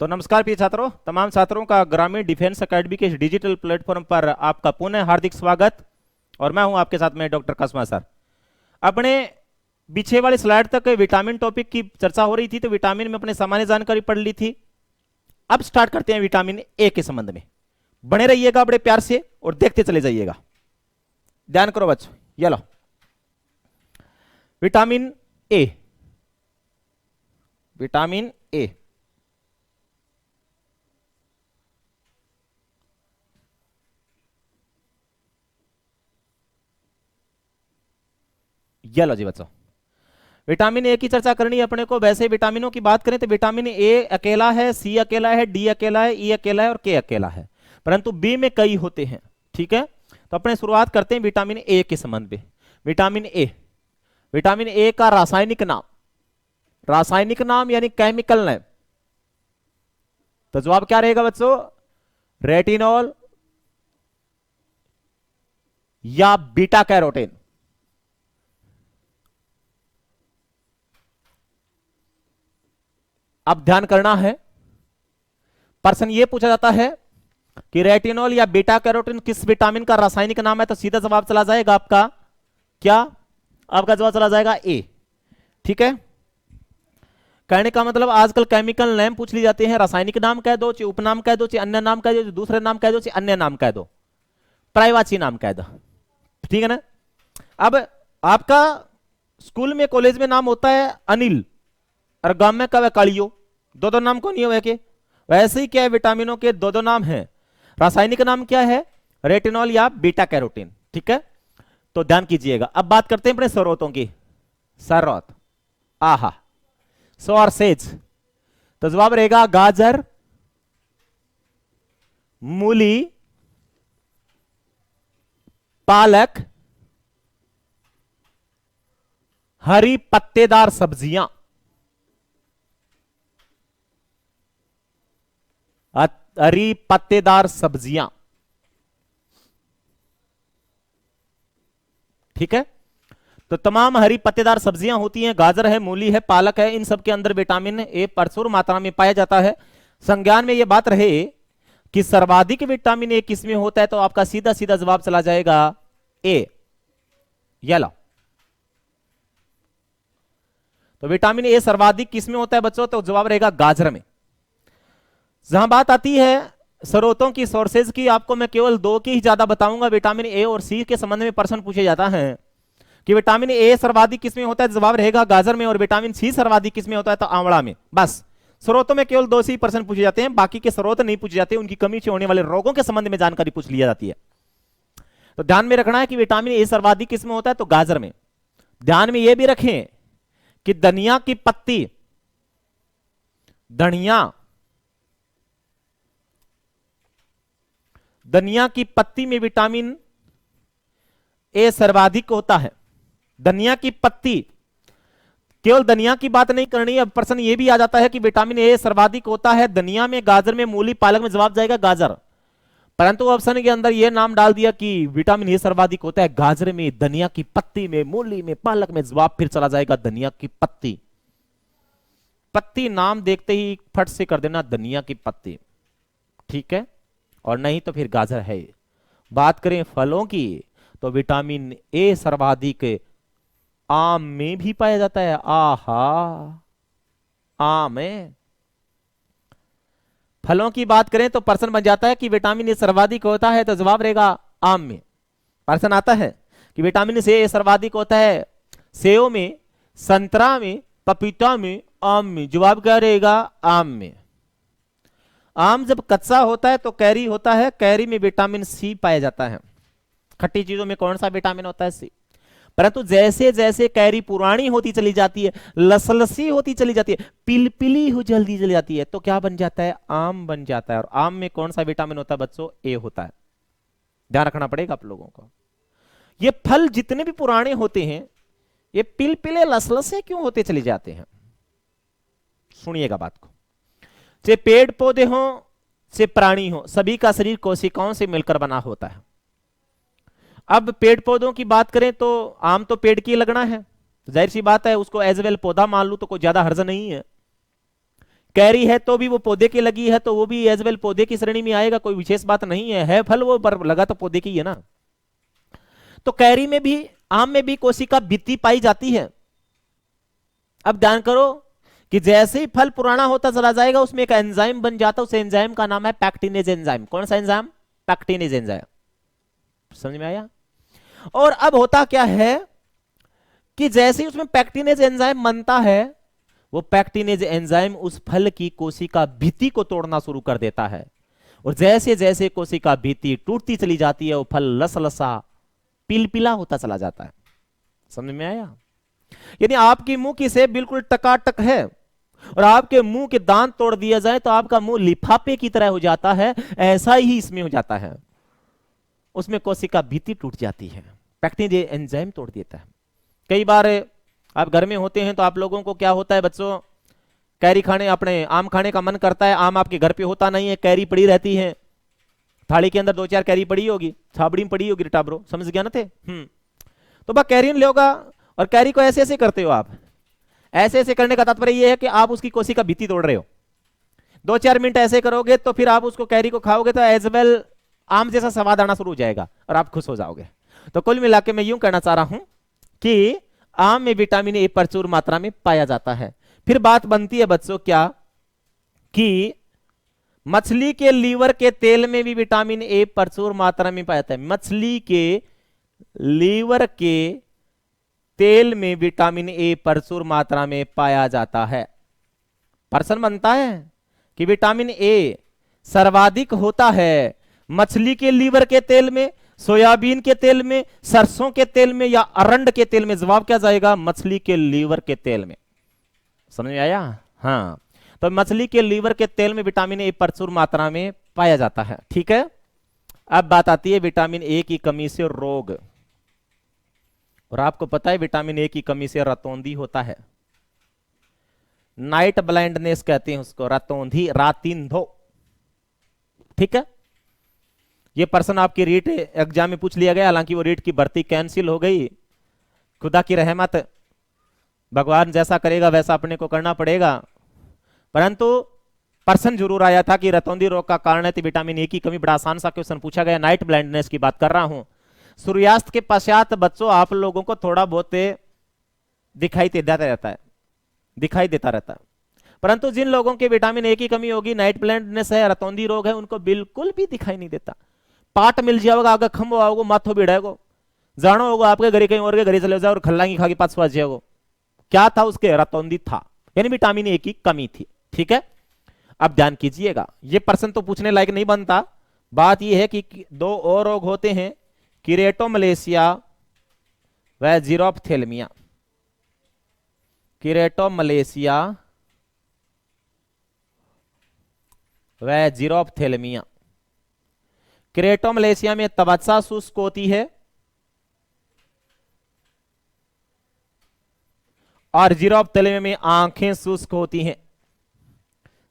तो नमस्कार प्रिय छात्रों, तमाम छात्रों का ग्रामीण डिफेंस एकेडमी के इस डिजिटल प्लेटफॉर्म पर आपका पुनः हार्दिक स्वागत। और मैं हूं आपके साथ में डॉक्टर कसमा सर। अपने पीछे वाली स्लाइड तक विटामिन टॉपिक की चर्चा हो रही थी, तो विटामिन में अपने सामान्य जानकारी पढ़ ली थी। अब स्टार्ट करते हैं विटामिन ए के संबंध में। बने रहिएगा बड़े प्यार से और देखते चले जाइएगा। ध्यान करो बच्चों, ये लो विटामिन ए। विटामिन ए ये लो जी बच्चों, विटामिन ए की चर्चा करनी है अपने को। वैसे विटामिनों की बात करें तो विटामिन ए अकेला है, सी अकेला है, डी अकेला है, ई अकेला है और के अकेला है, परंतु बी में कई होते हैं। ठीक है, तो अपने शुरुआत करते हैं विटामिन ए के संबंध में। विटामिन ए का रासायनिक नाम यानी केमिकल नेम, तो जवाब क्या रहेगा बच्चों? रेटिनॉल या बीटा कैरोटीन। अब ध्यान करना है, प्रश्न यह पूछा जाता है कि रेटिनॉल या बीटा कैरोटीन किस विटामिन का रासायनिक नाम है, तो सीधा जवाब चला जाएगा आपका क्या? आपका जवाब चला जाएगा ए। ठीक है, कहने का मतलब आजकल केमिकल नेम पूछ ली जाते हैं, रासायनिक नाम कह दो, चाहे उपनाम कह दो, चाहे अन्य नाम कह दो, दूसरे नाम कह दो, चाहे अन्य नाम कह दो, पर्यायवाची नाम कह दो। ठीक है ना। अब आपका स्कूल में कॉलेज में नाम होता है अनिल और गांव में कब है कालियो, दो नाम को नहीं हो के। वैसे ही क्या है, विटामिनों के दो नाम हैं। रासायनिक नाम क्या है? रेटिनॉल या बीटा कैरोटीन। ठीक है, तो ध्यान कीजिएगा। अब बात करते हैं अपने स्रोतों की। स्रोत, आहा, सोर्सेज, तो जवाब रहेगा गाजर, मूली, पालक, हरी पत्तेदार सब्जियां। हरी पत्तेदार सब्जियां। ठीक है, तो तमाम हरी पत्तेदार सब्जियां होती हैं, गाजर है, मूली है, पालक है, इन सब के अंदर विटामिन ए प्रचुर मात्रा में पाया जाता है। संज्ञान में यह बात रहे कि सर्वाधिक विटामिन ए किसमें होता है, तो आपका सीधा सीधा जवाब चला जाएगा ए। येलो, तो विटामिन ए सर्वाधिक किसमें होता है बच्चों? तो जवाब रहेगा गाजर में। जहां बात आती है स्रोतों की, सोर्सेज की, आपको मैं केवल दो की ही ज्यादा बताऊंगा। विटामिन ए और सी के संबंध में प्रश्न पूछे जाता है कि विटामिन ए सर्वाधिक किसमें होता है, जवाब रहेगा गाजर में, और विटामिन सी सर्वाधिक किसमें होता है, तो आंवला में। बस स्रोतों में केवल दो से ही प्रश्न पूछे जाते हैं, बाकी के स्रोत नहीं पूछे जाते। उनकी कमी से होने वाले रोगों के संबंध में जानकारी पूछ ली जाती है। तो ध्यान में रखना है कि विटामिन ए सर्वाधिक किसमें होता है, तो गाजर में। ध्यान में यह भी रखें कि धनिया की पत्ती, धनिया की पत्ती में विटामिन ए सर्वाधिक होता है। धनिया की पत्ती, केवल धनिया की बात नहीं करनी है। अब प्रश्न यह भी आ जाता है कि विटामिन ए सर्वाधिक होता है धनिया में, गाजर में, मूली, पालक में, जवाब जाएगा गाजर। परंतु ऑप्शन के अंदर यह नाम डाल दिया कि विटामिन ए सर्वाधिक होता है गाजर में, धनिया की पत्ती में, मूली में, पालक में, जवाब फिर चला जाएगा धनिया की पत्ती। पत्ती नाम देखते ही फट से कर देना धनिया की पत्ती। ठीक है, और नहीं तो फिर गाजर है। बात करें फलों की, तो विटामिन ए सर्वाधिक आम में भी पाया जाता है। आहा, आम में। फलों की बात करें तो प्रश्न बन जाता है कि विटामिन ए सर्वाधिक होता है, तो जवाब रहेगा आम में। प्रश्न आता है कि विटामिन ए सर्वाधिक होता है सेब में, संतरा में, पपीता में, आम में, जवाब क्या रहेगा? आम में। आम जब कच्चा होता है तो कैरी होता है, कैरी में विटामिन सी पाया जाता है। खट्टी चीजों में कौन सा विटामिन होता है? सी। परंतु जैसे जैसे कैरी पुरानी होती चली जाती है, लसलसी होती चली जाती है, पिलपिली हो जल्दी चली जाती है, तो क्या बन जाता है? आम बन जाता है। और आम में कौन सा विटामिन होता है बच्चों? ए होता है। ध्यान रखना पड़ेगा आप लोगों को। ये फल जितने भी पुराने होते हैं, ये पिलपिले लसलसे क्यों होते चले जाते हैं? सुनिएगा बात को। चाहे पेड़ पौधे हो, चाहे प्राणी हो, सभी का शरीर कोशिकाओं से मिलकर बना होता है। अब पेड़ पौधों की बात करें तो आम तो पेड़ की लगना है, जाहिर सी बात है, उसको एज वेल पौधा मान लू तो कोई ज्यादा हर्ज नहीं है। कैरी है तो भी वो पौधे की लगी है तो वो भी एज वेल पौधे की श्रेणी में आएगा, कोई विशेष बात नहीं है फल वो, पर लगा तो पौधे की है ना। तो कैरी में भी, आम में भी कोशिका भित्ति पाई जाती है। अब ध्यान करो कि जैसे ही फल पुराना होता चला जाएगा उसमें एक एंजाइम बन जाता है, उस एंजाइम का नाम है पैक्टिनेज एंजाइम। कौन सा एंजाइम? Pectinase enzyme. समझ में आया? और अब होता क्या है कि जैसे ही उसमें पैक्टिनेज एंजाइम बनता है, वो पैक्टिनेज एंजाइम उस फल की कोशिका भित्ति को तोड़ना शुरू कर देता है, और जैसे जैसे कोशिका भित्ति टूटती चली जाती है वो फल लसलसा पिलपिला होता चला जाता है। समझ में आया? यानी आपकी मुंह की सेब बिल्कुल टकाटक है और आपके मुंह के दांत तोड़ दिया जाए तो आपका मुंह लिफाफे की तरह हो जाता है, ऐसा ही इसमें हो जाता है। उसमें कोशिका भित्ति टूट जाती है, पैक्टिनेज एंजाइम तोड़ देता है। कई बार आप घर में होते हैं तो आप लोगों को क्या होता है बच्चों, कैरी खाने, अपने आम खाने का मन करता है, आम आपके घर पे होता नहीं है, कैरी पड़ी रहती है, थाली के अंदर 2-4 कैरी पड़ी होगी, छाबड़ी में पड़ी होगी, टाबरो समझ गया ना थे। तो बा कैरी ले होगा और कैरी को ऐसे ऐसे करते हो आप। ऐसे ऐसे करने का तात्पर्य यह है कि आप उसकी कोशिका भित्ति तोड़ रहे हो। 2-4 मिनट ऐसे करोगे तो फिर आप उसको कैरी को खाओगे तो एज वेल आम जैसा स्वाद आना शुरू हो जाएगा और आप खुश हो जाओगे। तो कुल मिला के मैं यूं कहना चाह रहा हूं कि आम में विटामिन ए प्रचुर मात्रा में पाया जाता है। फिर बात बनती है बच्चों क्या कि मछली के लीवर के तेल में भी विटामिन ए प्रचुर मात्रा में पाया जाता है। मछली के लीवर के तेल में विटामिन ए प्रचुर मात्रा में पाया जाता है। प्रश्न बनता है कि विटामिन ए सर्वाधिक होता है मछली के लीवर के तेल में, सोयाबीन के तेल में, सरसों के तेल में या अरंड के तेल में? जवाब क्या जाएगा? मछली के लीवर के तेल में। समझ में आया? हाँ, तो मछली के लीवर के तेल में विटामिन ए प्रचुर मात्रा में पाया जाता है। ठीक है, अब बात आती है विटामिन ए की कमी से रोग। और आपको पता है विटामिन ए की कमी से रतौंधी होता है, नाइट ब्लाइंडनेस कहते हैं उसको, रतौंधी, रातिंधो। ठीक है, ये प्रश्न आपकी रीट एग्जाम में पूछ लिया गया, हालांकि वो रीट की भर्ती कैंसिल हो गई। खुदा की रहमत, भगवान जैसा करेगा वैसा अपने को करना पड़ेगा, परंतु प्रश्न जरूर आया था कि रतौंधी रोग का कारण है तो विटामिन ए की कमी। बड़ा आसान सा क्वेश्चन पूछा गया। नाइट ब्लाइंडनेस की बात कर रहा हूं। सूर्यास्त के पश्चात बच्चों आप लोगों को थोड़ा बहुत दिखाई देता रहता है, परंतु जिन लोगों के विटामिन ए की कमी होगी, नाइट ब्लाइंडनेस है, रतौंधी रोग है, उनको बिल्कुल भी दिखाई नहीं देता। पाट मिल जाओगा, आगे खंभो आओगे, माथो भिड़ेगो, जानो होगा आपके घरे कहीं और के घरे चले जाओ और खल्लांगी खा के पास आ जाओगे। क्या था उसके? रतौंधी था, यानी विटामिन ए की कमी थी। ठीक है, अब ध्यान कीजिएगा, ये प्रश्न तो पूछने लायक नहीं बनता। बात यह है कि 2 और रोग होते हैं, किरेटोमलेशिया व जीरोप्थेल्मिया। किरेटोमलेशिया व जीरोप्थेल्मिया। किरेटोमलेशिया में त्वचा शुष्क होती है और जीरोप्थेल्मिया में आंखें शुष्क होती हैं।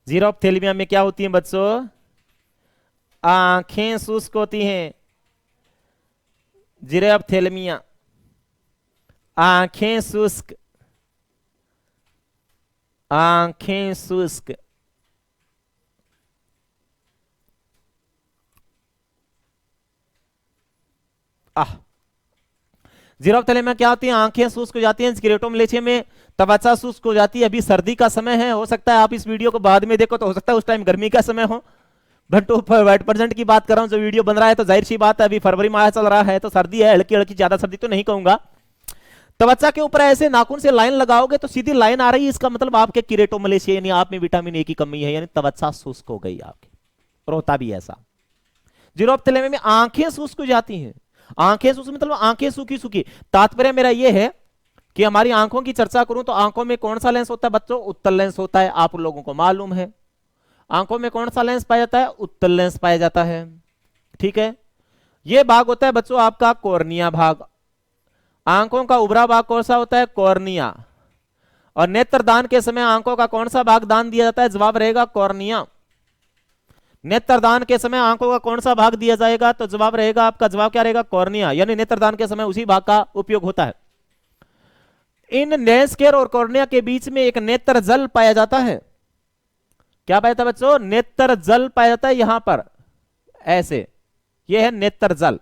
जीरोप्थेल्मिया में क्या होती हैं बच्चों? आंखें शुष्क होती हैं। जीरोप्थेल्मिया, आंखें शुष्क, आंखें शुष्क। जीरोप्थेल्मिया क्या होती है? आंखें शुष्क हो जाती हैं। किरेटोमलेशिया में त्वचा शुष्क हो जाती है। अभी सर्दी का समय है, हो सकता है आप इस वीडियो को बाद में देखो तो हो सकता है उस टाइम गर्मी का समय हो। प्रेजेंट की बात कर रहा हूं, जो वीडियो बन रहा है तो जाहिर सी बात है अभी फरवरी माह चल रहा है तो सर्दी है, हल्की हल्की, ज्यादा सर्दी तो नहीं कहूंगा। त्वचा के ऊपर ऐसे नाखून से लाइन लगाओगे तो सीधी लाइन आ रही है, इसका मतलब आपके किरेटोमलेशिया यानी आप में विटामिन ए की कमी है, यानी त्वचा शुष्क हो गई आपकी। और होता भी ऐसा। जीरोप्थेल्मिया में आंखें शुष्क हो जाती हैं। आंखें शुष्क मतलब आंखें सूखी सूखी। तात्पर्य मेरा यह है कि हमारी आंखों की चर्चा करूं तो आंखों में कौन सा लेंस होता है बच्चों? उत्तल लेंस होता है, आप लोगों को मालूम है। आंखों में कौन सा लेंस पाया जाता है? उत्तल लेंस पाया जाता है। ठीक है, यह भाग होता है बच्चों आपका कॉर्निया भाग। आंखों का उभरा भाग कौन सा होता है? कॉर्निया। और नेत्रदान के समय आंखों का कौन सा भाग दान दिया जाता है? जवाब रहेगा कॉर्निया। नेत्रदान के समय आंखों का कौन सा भाग दिया जाएगा? तो जवाब रहेगा आपका, जवाब क्या रहेगा? कॉर्निया। यानी नेत्रदान के समय उसी भाग का उपयोग होता है। इन लेंस केयर और कॉर्निया के बीच में एक नेत्र जल पाया जाता है। क्या पाया जाता है बच्चों? नेत्र जल पाया जाता है यहां पर, ऐसे। ये है नेत्र जल।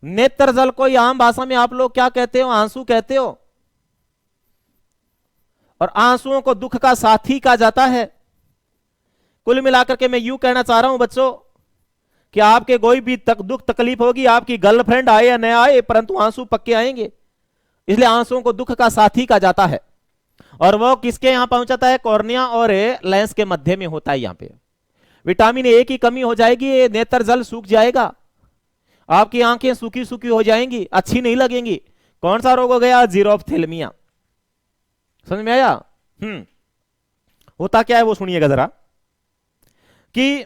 नेत्र जल को आम भाषा में आप लोग क्या कहते हो? आंसू कहते हो। और आंसुओं को दुख का साथी कहा जाता है। कुल मिलाकर के मैं यूं कहना चाह रहा हूं बच्चों कि आपके कोई भी दुख तकलीफ होगी, आपकी गर्लफ्रेंड आए या न आए, परंतु आंसू पक्के आएंगे। इसलिए आंसुओं को दुख का साथी कहा जाता है। और वो किसके यहां पहुंचाता है? कॉर्निया और लेंस के मध्य में होता है। यहां पे विटामिन ए की कमी हो जाएगी, नेत्र जल सूख जाएगा, आपकी आंखें सूखी सूखी हो जाएंगी, अच्छी नहीं लगेंगी। कौन सा रोग हो गया? जीरोफ्थेल्मिया। समझ में आया? होता क्या है वो सुनिएगा जरा। कि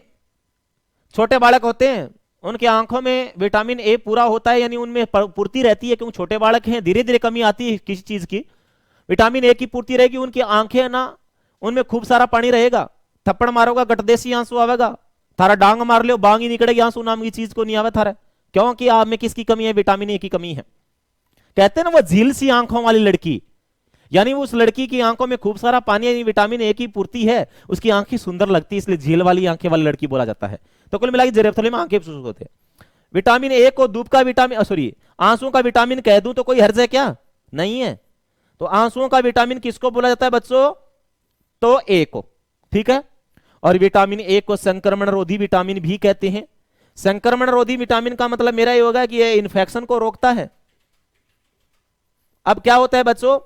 छोटे बालक होते हैं, उनकी आंखों में विटामिन ए पूरा होता है, यानी उनमें पूर्ति रहती है, क्योंकि छोटे बालक हैं, धीरे धीरे कमी आती है किसी चीज की। विटामिन ए की पूर्ति रहेगी, उनकी आंखें ना, उनमें खूब सारा पानी रहेगा। थप्पड़ मारोगा गटदेसी आंसू आवेगा, थारा डांग मार लो बांग ही निकलेगी, आंसू नाम की चीज को नहीं आवे थारा। क्योंकि आप में किसकी कमी है? विटामिन ए की कमी है। कहते हैं ना वो झील सी आंखों वाली लड़की, यानी उस लड़की की आंखों में खूब सारा पानी, यानी विटामिन ए की पूर्ति है, उसकी आंखें सुंदर लगती है, इसलिए झील वाली आंखें वाली लड़की बोला जाता है। तो कुल मिला के जीरोफ्थेल्मिया में आंखें सूख होते हैं। विटामिन ए को धूप का विटामिन, सॉरी आंसुओं का विटामिन कह दूं तो कोई हर्ज है क्या? नहीं है। तो आंसुओं का विटामिन किसको बोला जाता है बच्चों? तो ए को, ठीक है। और विटामिन ए को संक्रमण रोधी विटामिन भी कहते हैं। संक्रमण रोधी विटामिन का मतलब मेरा ये होगा कि ये इंफेक्शन को रोकता है। अब क्या होता है बच्चों,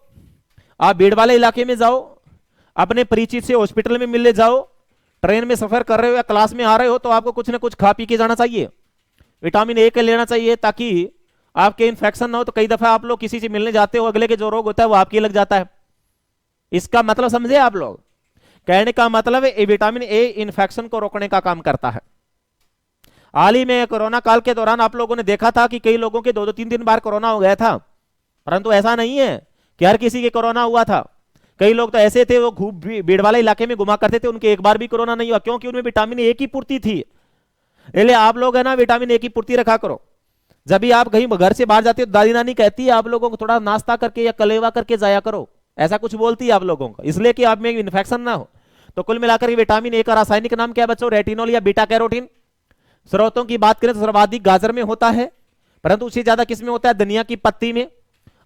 आप भीड़ वाले इलाके में जाओ, अपने परिचित से हॉस्पिटल में मिलने जाओ, ट्रेन में सफर कर रहे हो या क्लास में आ रहे हो, तो आपको कुछ ना कुछ खा पी के जाना चाहिए, विटामिन ए के लेना चाहिए, ताकि आपके इन्फेक्शन ना हो। तो कई दफा आप लोग किसी से मिलने जाते हो, अगले के जो रोग होता है वो आपके लग जाता है। इसका मतलब समझे आप लोग? कहने का मतलब है विटामिन ए इन्फेक्शन को रोकने का काम करता है। हाल ही में कोरोना काल के दौरान आप लोगों ने देखा था कि कई लोगों के 2-2 3 बार कोरोना हो गया था, परंतु ऐसा नहीं है कि हर किसी के कोरोना हुआ था। कई लोग तो ऐसे थे वो खूब भीड़ वाले इलाके में घुमा करते थे, उनके एक बार भी कोरोना नहीं हुआ, क्योंकि उनमें विटामिन ए की पूर्ति थी। इसलिए आप लोग है ना विटामिन ए की पूर्ति रखा करो। जब भी आप कहीं घर से बाहर जाते हो, दादी नानी कहती है आप लोगों को थोड़ा नाश्ता करके या कलेवा करके जाया करो, ऐसा कुछ बोलती है आप लोगों को, इसलिए कि आप में इन्फेक्शन ना हो। तो कुल मिलाकर विटामिन ए का रासायनिक नाम क्या है बच्चों? रेटिनॉल या बीटा कैरोटीन। स्रोतों की बात करें तो सर्वाधिक गाजर में होता है, परंतु उससे ज्यादा किस में होता है? धनिया की पत्ती में,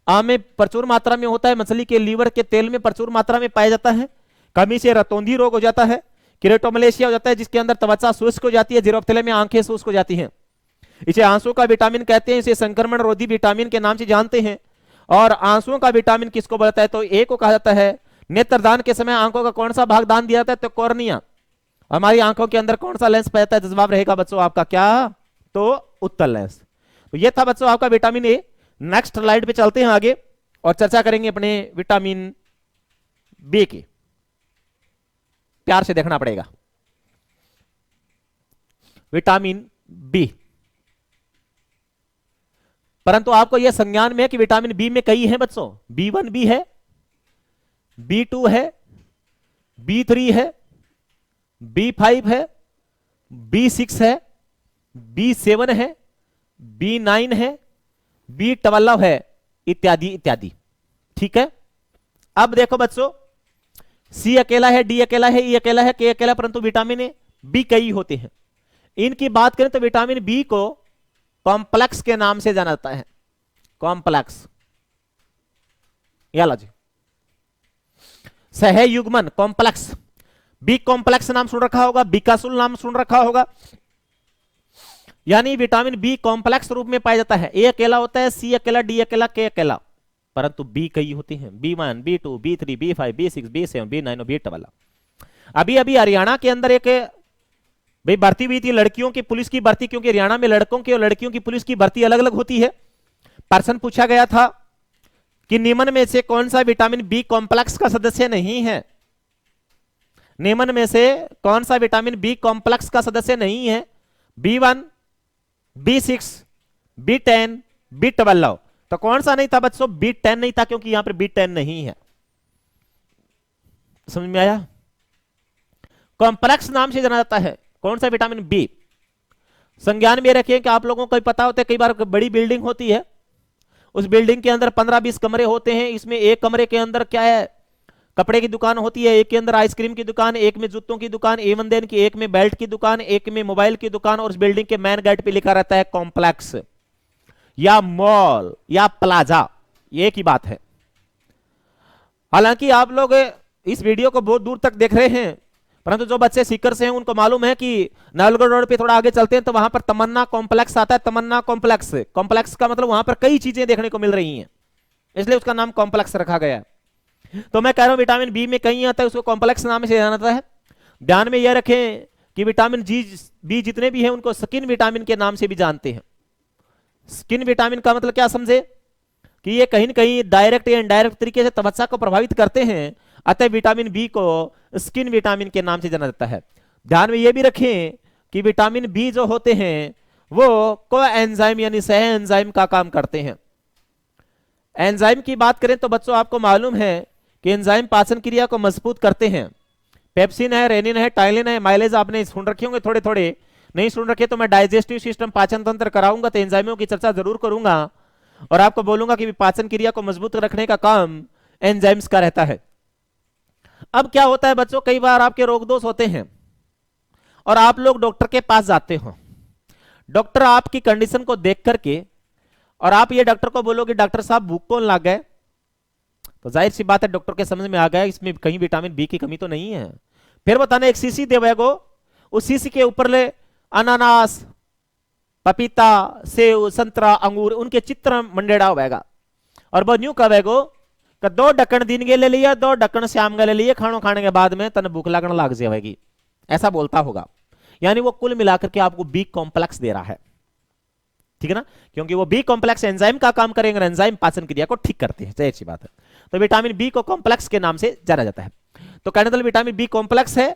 आम में प्रचुर मात्रा में होता है, मछली के लीवर के तेल में प्रचुर मात्रा में पाया जाता है। कमी से रतौंधी रोग हो जाता है, किरेटोमलेशिया हो जाता है, जिसके अंदर त्वचा शुष्क हो जाती है, जीरोफ्थेल्मिया में आंखें शुष्क हो जाती हैं। इसे आंसू का विटामिन कहते हैं, इसे संक्रमण रोधी विटामिन के नाम से जानते हैं। और आंसुओं का विटामिन किसको बोलता है? तो ए को कहा जाता है। नेत्रदान के समय आंखों का कौन सा भाग दान दिया जाता है? तो कॉर्निया। हमारी आंखों के अंदर कौन सा लेंस पाता है? जवाब रहेगा बच्चों आपका क्या? तो उत्तल लेंस। तो ये था बच्चों आपका विटामिन ए। नेक्स्ट स्लाइड पे चलते हैं आगे और चर्चा करेंगे अपने विटामिन बी की। प्यार से देखना पड़ेगा। विटामिन बी, परंतु आपको यह संज्ञान में है कि विटामिन बी में कई हैं बच्चों। B1 भी है, B2 है, B3 है, B5 है, B6 है, B7 है, B9 है, B12 है, इत्यादि इत्यादि। ठीक है। अब देखो बच्चों, C अकेला है, D अकेला है, E अकेला है, K अकेला, परंतु विटामिन बी कई होते हैं। इनकी बात करें तो विटामिन बी को कॉम्प्लेक्स के नाम से जाना जाता है। कॉम्प्लेक्स, याला जी, सहयुग्मन कॉम्प्लेक्स। बी कॉम्प्लेक्स नाम सुन रखा होगा, बीकासुल नाम सुन रखा होगा। यानी विटामिन बी कॉम्प्लेक्स रूप में पाया जाता है। ए अकेला होता है, सी अकेला, डी अकेला, के अकेला, परंतु बी कई होते हैं। B1, B2, B3, B5, B6, B7, B9 और B12। अभी अभी हरियाणा के अंदर एक भाई भर्ती हुई थी, लड़कियों की पुलिस की भर्ती, क्योंकि हरियाणा में लड़कों की और लड़कियों की पुलिस की भर्ती अलग अलग होती है। प्रश्न पूछा गया था कि निम्न में से कौन सा विटामिन बी कॉम्प्लेक्स का सदस्य नहीं है? निम्न में से कौन सा विटामिन बी कॉम्प्लेक्स का सदस्य नहीं है? B1, B6, B10, B12। तो कौन सा नहीं था बच्चों? B10 नहीं था, क्योंकि यहां पर B10 नहीं है। समझ में आया? कॉम्प्लेक्स नाम से जाना जाता है कौन सा? Vitamin B. संज्ञान में रखिए कि आप लोगों को पता होता है, कई बार बड़ी बिल्डिंग होती है, उस बिल्डिंग के अंदर 15-20 कमरे होते हैं। इसमें एक कमरे के अंदर क्या है, कपड़े की दुकान होती है, एक के अंदर आइसक्रीम की दुकान, एक में जूतों की दुकान, एवन देन की, एक में बेल्ट की दुकान, एक में मोबाइल की दुकान, और उस बिल्डिंग के मेन गेट पे लिखा रहता है कॉम्प्लेक्स या मॉल या प्लाजा। ये एक ही बात है। हालांकि आप लोग इस वीडियो को बहुत दूर तक देख रहे हैं, परंतु जो बच्चे सीकर से हैं उनको मालूम है कि नवलगढ़ रोड पे थोड़ा आगे चलते हैं तो वहां पर तमन्ना कॉम्प्लेक्स आता है। तमन्ना कॉम्प्लेक्स, कॉम्प्लेक्स का मतलब वहां पर कई चीजें देखने को मिल रही हैं, इसलिए उसका नाम कॉम्प्लेक्स रखा गया है। तो मैं कह रहा हूं विटामिन बी में कहीं आता है, उसको कॉम्प्लेक्स नाम से जाना जाता है। ध्यान में यह रखें कि विटामिन जी बी जितने भी हैं उनको स्किन विटामिन के नाम से भी जानते हैं। स्किन विटामिन का मतलब क्या समझे कि ये कहीं न कहीं डायरेक्ट या इनडायरेक्ट तरीके से त्वचा को प्रभावित करते हैं, अतः विटामिन बी को स्किन विटामिन के नाम से जाना जाता है। ध्यान में यह भी रखें कि विटामिन बी जो होते हैं वो कोएंजाइम यानी सह एंजाइम का काम करते हैं। एंजाइम की बात करें तो बच्चों आपको मालूम है कि एंजाइम पाचन क्रिया को मजबूत करते हैं। पेप्सिन है, रेनिन है, टाइलिन है, माइलेज आपने सुन रखे होंगे, थोड़े थोड़े नहीं सुन रखे तो मैं डाइजेस्टिव सिस्टम पाचन तंत्र कराऊंगा तो एंजाइमों की चर्चा जरूर करूंगा और आपको बोलूंगा कि पाचन क्रिया को मजबूत रखने का काम एंजाइम्स का रहता है। अब क्या होता है बच्चों, कई बार आपके रोग दोष होते हैं और आप लोग डॉक्टर के पास जाते हो, डॉक्टर आपकी कंडीशन को देख करके और आप ये डॉक्टर को बोलोगे डॉक्टर साहब भूख कौन लग गए, तो जाहिर सी बात है डॉक्टर के समझ में आ गया इसमें कहीं विटामिन बी की कमी तो नहीं है। फिर बताना एक शीशी देवेगो, उस शीशी के ऊपर ले अनानास, पपीता, सेव, संतरा, अंगूर उनके चित्र मंडेड़ा होगा और वो न्यू कहेगो कि 2 ढक्कन दिन के ले लिया, 2 ढक्कन शाम के ले लिए, खानो खाने के बाद में तन भूख लगने लग जाएगी, ऐसा बोलता होगा। यानी वो कुल मिलाकर के आपको बी कॉम्प्लेक्स दे रहा है, ठीक है ना, क्योंकि वो बी कॉम्प्लेक्स एंजाइम का काम करेंगे, एंजाइम पाचन क्रिया को ठीक करते हैं, जाहिर सी बात है। तो विटामिन बी को कॉम्प्लेक्स के नाम से जाना जाता है। तो कहने मतलब विटामिन बी कॉम्प्लेक्स है,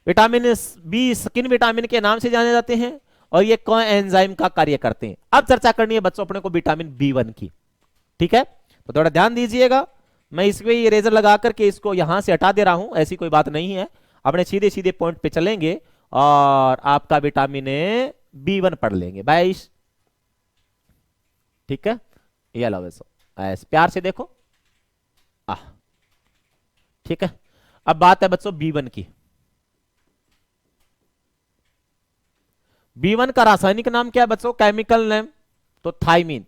विटामिन बी स्किन विटामिन के नाम से जाने जाते हैं और ये कौन एंजाइम का कार्य करते हैं। अब चर्चा करनी है बच्चों अपने को विटामिन बी1 की, ठीक है, तो थोड़ा ध्यान दीजिएगा। मैं इसमें ये इरेजर लगा करके इसको यहां से हटा दे रहा हूं, ऐसी कोई बात नहीं है, अपने सीधे सीधे पॉइंट पे चलेंगे और आपका विटामिन बी1 पढ़ लेंगे 22, ठीक है। ये लो ऐसे प्यार से देखो, ठीक है। अब बात है बच्चों बी1 की। बी1 का रासायनिक नाम क्या है बच्चों, केमिकल नेम, तो थाइमिन।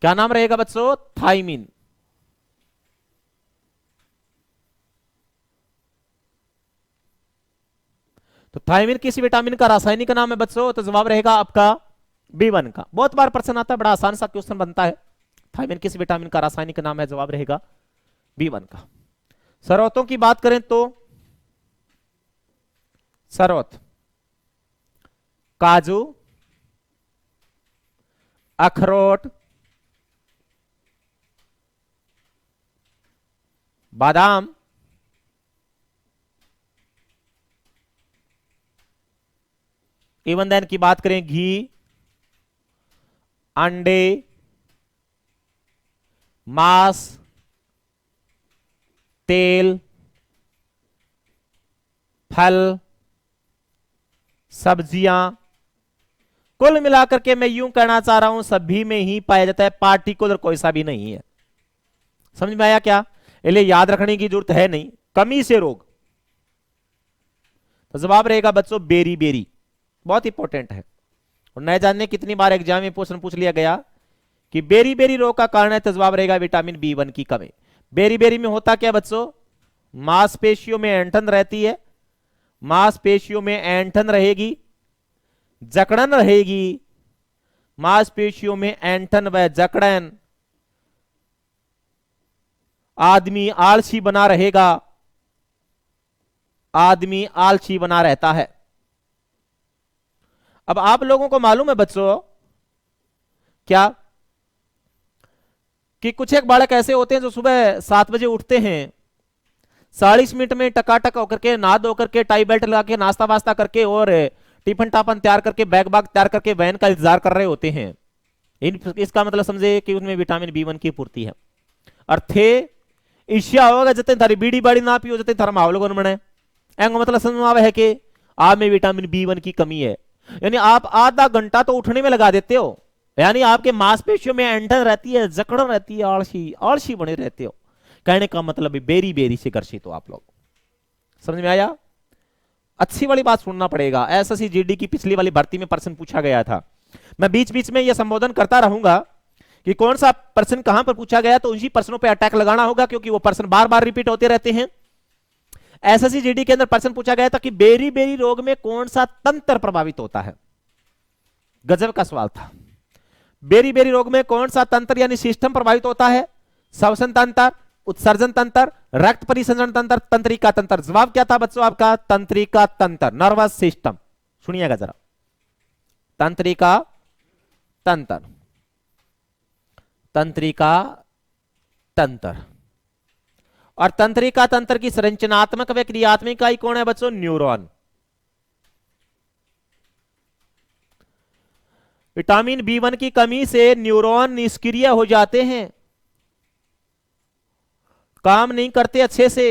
क्या नाम रहेगा बच्चों, थाइमिन। तो थाइमिन किसी विटामिन का रासायनिक नाम है बच्चों, तो जवाब रहेगा आपका बी1 का। बहुत बार प्रश्न आता है, बड़ा आसान सा क्वेश्चन बनता है, थाइमिन किस विटामिन का रासायनिक नाम है, जवाब रहेगा बी1 का। स्रोतों की बात करें तो स्रोत काजू, अखरोट, बादाम, इवन देन की बात करें घी, अंडे, मांस, तेल, फल, सब्जियां, कुल मिलाकर के मैं यूं कहना चाह रहा हूं सभी में ही पाया जाता है, पार्टिकुलर कोई सा भी नहीं है। समझ में आया क्या, इसलिए याद रखने की जरूरत है नहीं। कमी से रोग, तो जवाब रहेगा बच्चों बेरी बेरी, बहुत इंपॉर्टेंट है और नए जानने कितनी बार एग्जाम में प्रश्न पूछ लिया गया कि बेरी बेरी रोग का कारण है, तो जवाब रहेगा विटामिन बी1 की कमी। बेरी बेरी में होता क्या बच्चों, मांसपेशियों में ऐंठन रहती है, मांसपेशियों में ऐंठन रहेगी, जकड़न रहेगी, मांसपेशियों में ऐंठन व जकड़न, आदमी आलसी बना रहेगा, आदमी आलसी बना रहता है। अब आप लोगों को मालूम है बच्चों क्या कि कुछ एक बालक ऐसे होते हैं जो सुबह 7 बजे उठते हैं, 40 मिनट में टकाटक होकर के नहा धो करके टाई बेल्ट लगा के नाश्ता वास्ता करके और टिफिन टापन तैयार करके बैग बाग तैयार करके वैन का इंतजार कर रहे होते हैं। इसका मतलब समझे कि उनमें विटामिन बी1 की पूर्ति है। और थे ईर्ष्या होगा जते थारी बीड़ी बाड़ी ना पियो जते थारा माहौल गन बने, एंगो मतलब समझ में आवे है कि आप में विटामिन बी1 की कमी है। यानी आप आधा घंटा तो उठने में लगा देते हो, यानी आपके मांसपेशियों में एंठन रहती है, जकड़न रहती है, आलसी आलसी बने रहते हो। कहने का मतलब बेरी बेरी से ग्रसित हो आप लोग। समझ में आया? अच्छी वाली बात सुनना पड़ेगा। एसएससी जीडी की पिछली वाली भर्ती में प्रश्न पूछा गया था। मैं बीच बीच में यह संबोधन करता रहूंगा कि कौन सा प्रश्न कहां पर पूछा गया, तो उन्हीं प्रश्नों पे अटैक लगाना होगा, क्योंकि वो प्रश्न बार बार रिपीट होते रहते हैं। एसएससी जीडी के अंदर प्रश्न पूछा गया था कि बेरी बेरी रोग में कौन सा तंत्र प्रभावित होता है। गजब का सवाल था। बेरी बेरी रोग में कौन सा तंत्र यानी सिस्टम प्रभावित होता है? श्वसन तंत्र, उत्सर्जन तंत्र, रक्त परिसंचरण तंत्र, तंत्रिका तंत्र। जवाब क्या था बच्चों आपका? तंत्रिका तंत्र, नर्वस सिस्टम। सुनिएगा जरा, तंत्रिका तंत्र, तंत्रिका तंत्र। और तंत्रिका तंत्र की संरचनात्मक व क्रियात्मक इकाई कौन है बच्चों? न्यूरॉन। विटामिन बी1 की कमी से न्यूरॉन निष्क्रिय हो जाते हैं, काम नहीं करते अच्छे से।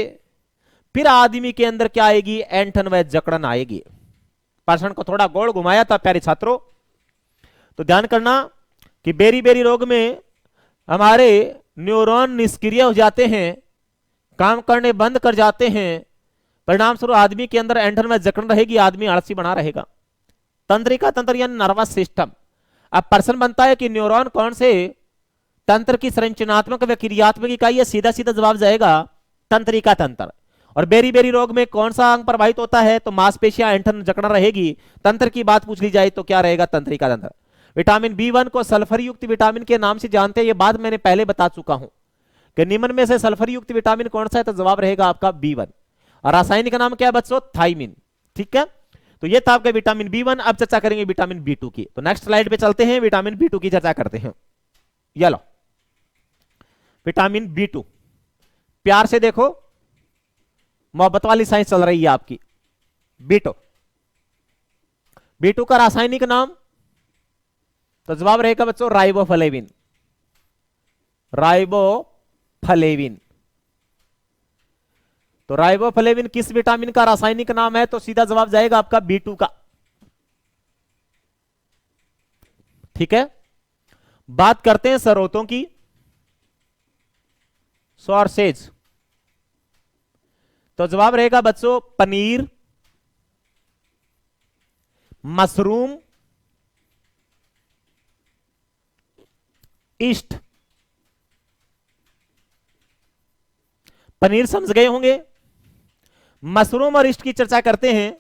फिर आदमी के अंदर क्या आएगी? ऐंठन व जकड़न आएगी। प्रश्न को थोड़ा गोल घुमाया था प्यारे छात्रों, तो ध्यान करना कि बेरी बेरी रोग में हमारे न्यूरॉन निष्क्रिय हो जाते हैं, काम करने बंद कर जाते हैं। परिणाम स्वरूप आदमी के अंदर ऐंठन व जकड़न रहेगी, आदमी आलसी बना रहेगा। तंत्रिका तंत्र यानी नर्वस सिस्टम। अब प्रश्न बनता है कि न्यूरॉन कौन से तंत्र की संरचनात्मक व क्रियात्मक इकाई है? सीधा सीधा जवाब जाएगा तंत्रिका तंत्र। और बेरी बेरी रोग में कौन सा अंग प्रभावित होता है? तो मांसपेशियां, ऐंठन जकड़न रहेगी। तंत्र की बात पूछ ली जाए तो क्या रहेगा? तंत्रिका तंत्र। विटामिन बी1 को सल्फर युक्त विटामिन के नाम से जानते हैं, यह बात मैंने पहले बता चुका हूं कि निम्न में से सल्फर युक्त विटामिन कौन सा है? तो जवाब रहेगा आपका बी1। और रासायनिक नाम क्या है बच्चों? थाइमिन। ठीक है, तो ये था आपका विटामिन बी1। अब चर्चा करेंगे विटामिन बी2 की। तो नेक्स्ट स्लाइड पे चलते हैं, विटामिन बी2 की चर्चा करते हैं। ये लो विटामिन बी2, प्यार से देखो, मोहब्बत वाली साइंस चल रही है आपकी। बी2, बी2 का रासायनिक नाम, तो जवाब रहेगा बच्चों राइबोफ्लेविन। राइबोफ्लेविन। तो राइबोफ्लेविन किस विटामिन का रासायनिक नाम है? तो सीधा जवाब जाएगा आपका बी2 का। ठीक है, बात करते हैं स्रोतों की, सोर्सेज। तो जवाब रहेगा बच्चों पनीर, मशरूम, ईस्ट। पनीर समझ गए होंगे। मशरूम और ईस्ट की चर्चा करते हैं।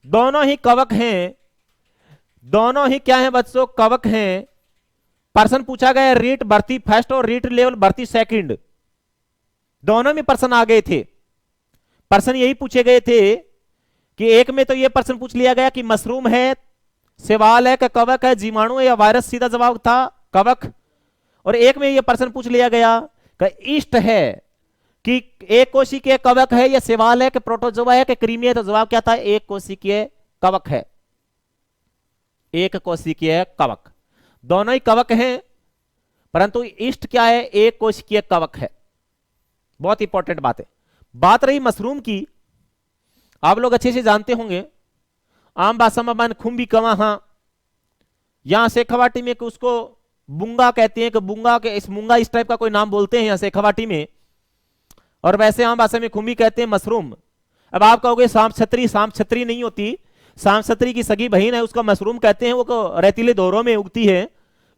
दोनों ही कवक हैं, दोनों ही क्या हैं बच्चों? कवक हैं। प्रश्न पूछा गया रीट भर्ती फर्स्ट और रीट लेवल भर्ती सेकंड, दोनों में प्रश्न आ गए थे। प्रश्न यही पूछे गए थे कि एक में तो यह प्रश्न पूछ लिया गया कि मशरूम है, सवाल है कि कवक है, जीवाणु है या वायरस? सीधा जवाब था कवक। और एक में यह प्रश्न पूछ लिया गया कि ईस्ट है कि एक कोशिकीय कवक है, या सवाल है कि प्रोटोजोआ है कि कृमि है? तो जवाब क्या था? एक कोशिकीय कवक है, एक कोशिकीय कवक। दोनों ही कवक हैं, परंतु ईस्ट क्या है? एक कोशिकीय कवक है। बहुत इंपॉर्टेंट बात है। बात रही मशरूम की, आप लोग अच्छे से जानते होंगे, आम भाषा में मन खुम्बी कवा, यहां शेखावाटी में उसको बुंगा कहते हैं, कि बुंगा के इस मूंगा इस टाइप का कोई नाम बोलते हैं यहां शेखावाटी में, और वैसे आम भाषा में खुम्बी कहते हैं मशरूम। अब आप कहोगे सांप छतरी, सांप छतरी नहीं होती, सांप छतरी की सगी बहन है, उसका मशरूम कहते हैं। वो रेतीले दौरों में उगती है,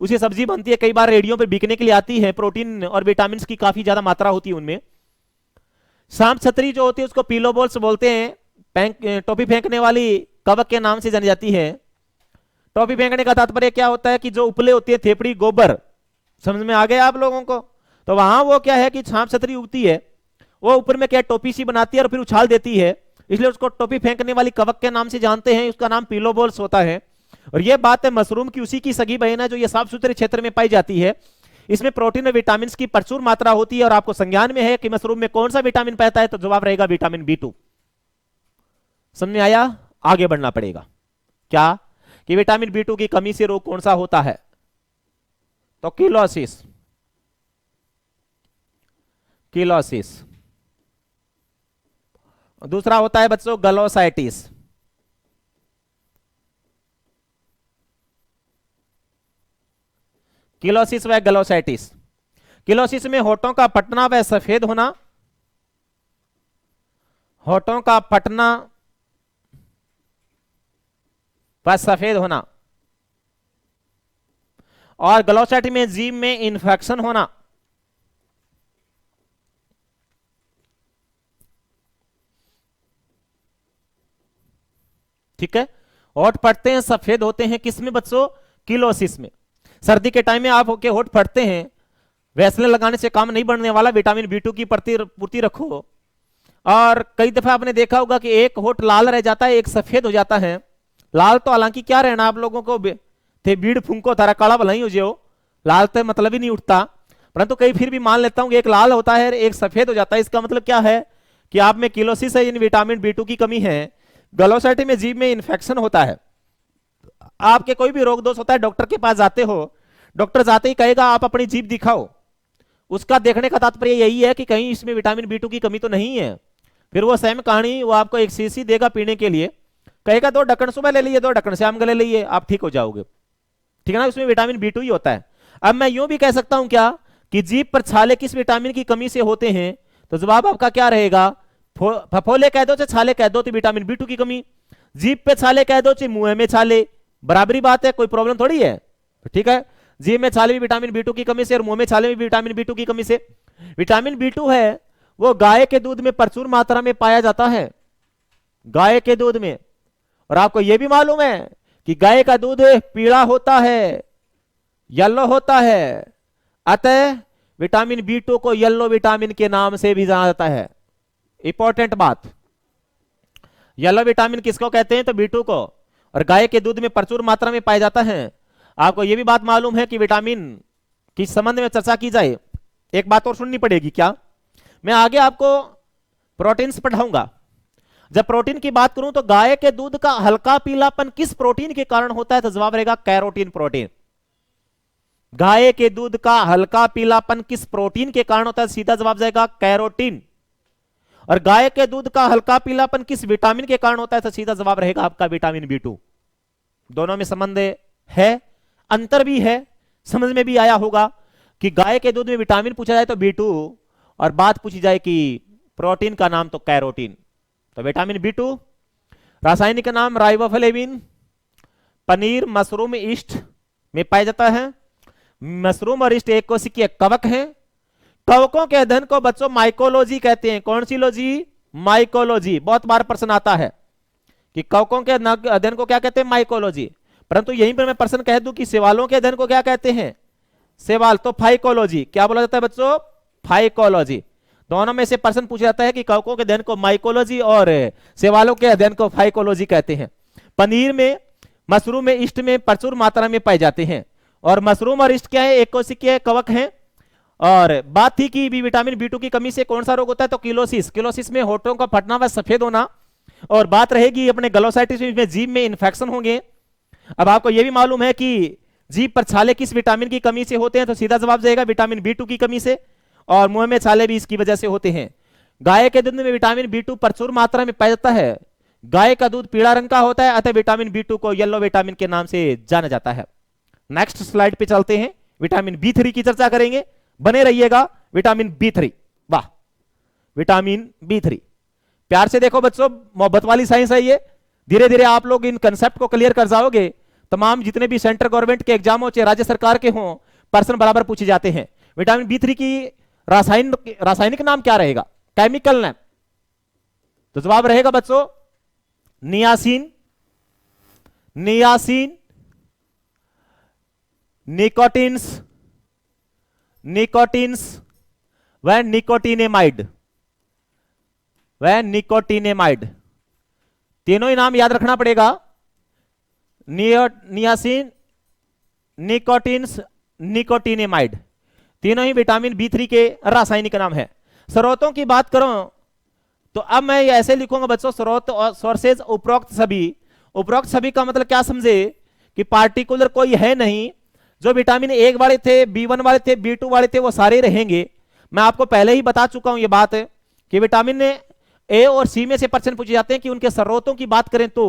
उसी सब्जी बनती है, कई बार रेडियो पे बिकने के लिए आती है। प्रोटीन और विटामिन की काफी ज्यादा मात्रा होती है उनमें। सांप छतरी जो होती है उसको पीलोबोल्स बोलते हैं, टोपी फेंकने वाली कवक के नाम से जानी जाती है। टोपी फेंकने का तात्पर्य क्या होता है कि जो उपले होती है, थेपड़ी, गोबर, समझ में आ गया आप लोगों को? तो वहां वो क्या है कि सांप छतरी उगती है, वो ऊपर में क्या टोपी सी बनाती है और फिर उछाल देती है, इसलिए उसको टोपी फेंकने वाली कवक के नाम से जानते हैं। उसका नाम पीलोबोल्स होता है। और यह बात है मशरूम की, उसी की सगी बहन है जो ये साफ सुथरे क्षेत्र में पाई जाती है। इसमें प्रोटीन और विटामिन की प्रचुर मात्रा होती है। और आपको संज्ञान में है कि मशरूम में कौन सा विटामिन पाता है? तो जवाब रहेगा विटामिन बी2। समझ में आया? आगे बढ़ना पड़ेगा। क्या कि विटामिन बी2 की कमी से रोग कौन सा होता है? तो किलोसिस, किलोसिस। दूसरा होता है बच्चों गलोसाइटिस। किलोसिस व ग्लोसाइटिस। किलोसिस में होठों का फटना व सफेद होना, होठों का फटना व सफेद होना, और ग्लोसाइटिस में जीभ में इंफेक्शन होना। ठीक है, होठ फटते हैं, सफेद होते हैं, किसमें बच्चों? किलोसिस में। सर्दी के टाइम में आपके होठ फटते हैं, वैसलीन लगाने से काम नहीं बढ़ने वाला, विटामिन B2 की पूर्ति रखो। और कई दफा आपने देखा होगा कि एक होठ लाल रह जाता है, एक सफेद हो जाता है। लाल तो हालांकि क्या रहना, आप लोगों को थे बीड़ फूंको तारा काला भला ही हो जाओ, लाल तो मतलब ही नहीं उठता, परंतु कई फिर भी मान लेता हूं कि एक लाल होता है एक सफेद हो जाता है। इसका मतलब क्या है कि आप में किलोसिस है, यानी विटामिन B2 की कमी है। ग्लोसाइटिस में जीभ में इंफेक्शन होता है। आपके कोई भी रोग दोष होता है, डॉक्टर के पास जाते हो, डॉक्टर जाते ही कहेगा आप अपनी जीभ दिखाओ। उसका देखने का तात्पर्य यही है कि कहीं इसमें विटामिन B2 की कमी तो नहीं है। फिर वो सेम कहानी, वो आपको एक शीशी देगा पीने के लिए, कहेगा 2 ढक्कन सुबह ले लिए, 2 ढक्कन शाम को ले लिए, आप ठीक हो जाओगे। ठीक है ना, उसमें विटामिन B2 ही होता है। अब मैं यूं भी कह सकता हूं क्या कि जीभ पर छाले किस विटामिन की कमी से होते हैं? तो जवाब आपका क्या रहेगा? फफोले कह दो चाहे छाले कह दो तो विटामिन B2 की कमी। जीभ पे छाले कह दो चाहे मुंह में छाले, बराबरी बात है, कोई प्रॉब्लम थोड़ी है। ठीक है, जीभ में छाले भी विटामिन B2 की कमी से और मुंह में छाले भी विटामिन B2 की कमी से। विटामिन B2 है वो गाय के दूध में प्रचुर मात्रा में पाया जाता है, गाय के दूध में। और आपको यह भी मालूम है कि गाय का दूध पीला होता है, येलो होता है, अतः विटामिन B2 को येलो विटामिन के नाम से भी जाना जाता है। इंपॉर्टेंट बात, येलो विटामिन किसको कहते हैं? तो B2 को, और गाय के दूध में प्रचुर मात्रा में पाया जाता है। आपको यह भी बात मालूम है कि विटामिन किस संबंध में चर्चा की जाए, एक बात और सुननी पड़ेगी क्या? मैं आगे आपको प्रोटीन्स पढ़ाऊंगा। जब प्रोटीन की बात करूं तो गाय के दूध का हल्का पीलापन किस प्रोटीन के कारण होता है? तो जवाब रहेगा कैरोटीन प्रोटीन। गाय के दूध का हल्का पीलापन किस प्रोटीन के कारण होता है? सीधा जवाब जाएगा कैरोटीन। और गाय के दूध का हल्का पीलापन किस विटामिन के कारण होता है? तो सीधा जवाब रहेगा आपका विटामिन B2। दोनों में संबंध है, अंतर भी है, समझ में भी आया होगा कि गाय के दूध में विटामिन पूछा जाए तो B2 और बात पूछी जाए कि प्रोटीन का नाम तो कैरोटीन। तो विटामिन B2 रासायनिक नाम राइबोफ्लेविन, पनीर, मशरूम, ईस्ट में पाया जाता है। मशरूम और ईस्ट एक कोशिकीय कवक हैं। कवकों के अध्ययन को बच्चों माइकोलॉजी कहते हैं। कौन सी लॉजी? माइकोलॉजी। बहुत बार प्रश्न आता है कि कवकों के अध्ययन को क्या कहते हैं? माइकोलॉजी। परंतु यहीं पर मैं प्रश्न कह दूं कि सेवालों के अध्ययन को क्या कहते हैं? सेवाल, तो फाइकोलॉजी। क्या बोला जाता है बच्चों? फाइकोलॉजी। दोनों में से प्रश्न पूछा जाता है कि कवकों के अध्ययन को माइकोलॉजी और सेवालों के अध्ययन को फाइकोलॉजी कहते हैं। पनीर में, मशरूम में, ईस्ट में प्रचुर मात्रा में पाए जाते हैं। और मशरूम और ईस्ट क्या है? एक कोशिकीय कवक हैं। और बात थी कि विटामिन B2 की कमी से कौन सा रोग होता है? तो किलोसिस। किलोसिस में होठों का फटना व सफेद होना। और बात रहेगी अपने ग्लोसाइटिस में जीभ में इंफेक्शन होंगे। अब आपको यह भी मालूम है कि जीभ पर छाले किस विटामिन की कमी से होते हैं? तो सीधा जवाब जाएगा विटामिन B2 की कमी से। और मुंह में छाले भी इसकी वजह से होते हैं। गाय के दूध में विटामिन B2 प्रचुर मात्रा में पाया जाता है। गाय का दूध पीला रंग का होता है, अतः विटामिन B2 को येलो विटामिन के नाम से जाना जाता है। नेक्स्ट स्लाइड पे चलते हैं, विटामिन B3 की चर्चा करेंगे, बने रहिएगा। विटामिन B3, वाह, विटामिन B3 प्यार से देखो बच्चों, मोहब्बत वाली साइंस है ये। धीरे धीरे आप लोग इन कंसेप्ट को क्लियर कर जाओगे। तमाम जितने भी सेंट्रल गवर्नमेंट के एग्जाम हो चाहे राज्य सरकार के हों, प्रश्न बराबर पूछे जाते हैं। विटामिन B3 की रासायनिक नाम क्या रहेगा? Chemical name. तो जवाब रहेगा बच्चों नियासिन, नियासिन, निकोटिन्स, निकोटिन्स व निकोटिनेमाइड, व निकोटिनेमाइड। तीनों ही नाम याद रखना पड़ेगा। नियासिन, निकोटिन्स, निकोटिनेमाइड, तीनों ही विटामिन B3 के रासायनिक नाम है। स्रोतों की बात करूं तो अब मैं ऐसे लिखूंगा बच्चों, स्रोत और सोर्सेज उपरोक्त सभी। उपरोक्त सभी का मतलब क्या समझे कि पार्टिकुलर कोई है नहीं। जो विटामिन A वाले थे, B1 वाले थे, B2 वाले थे, वो सारे रहेंगे। मैं आपको पहले ही बता चुका हूं ये बात कि विटामिन A और C में से प्रश्न पूछे जाते हैं कि उनके स्रोतों की बात करें तो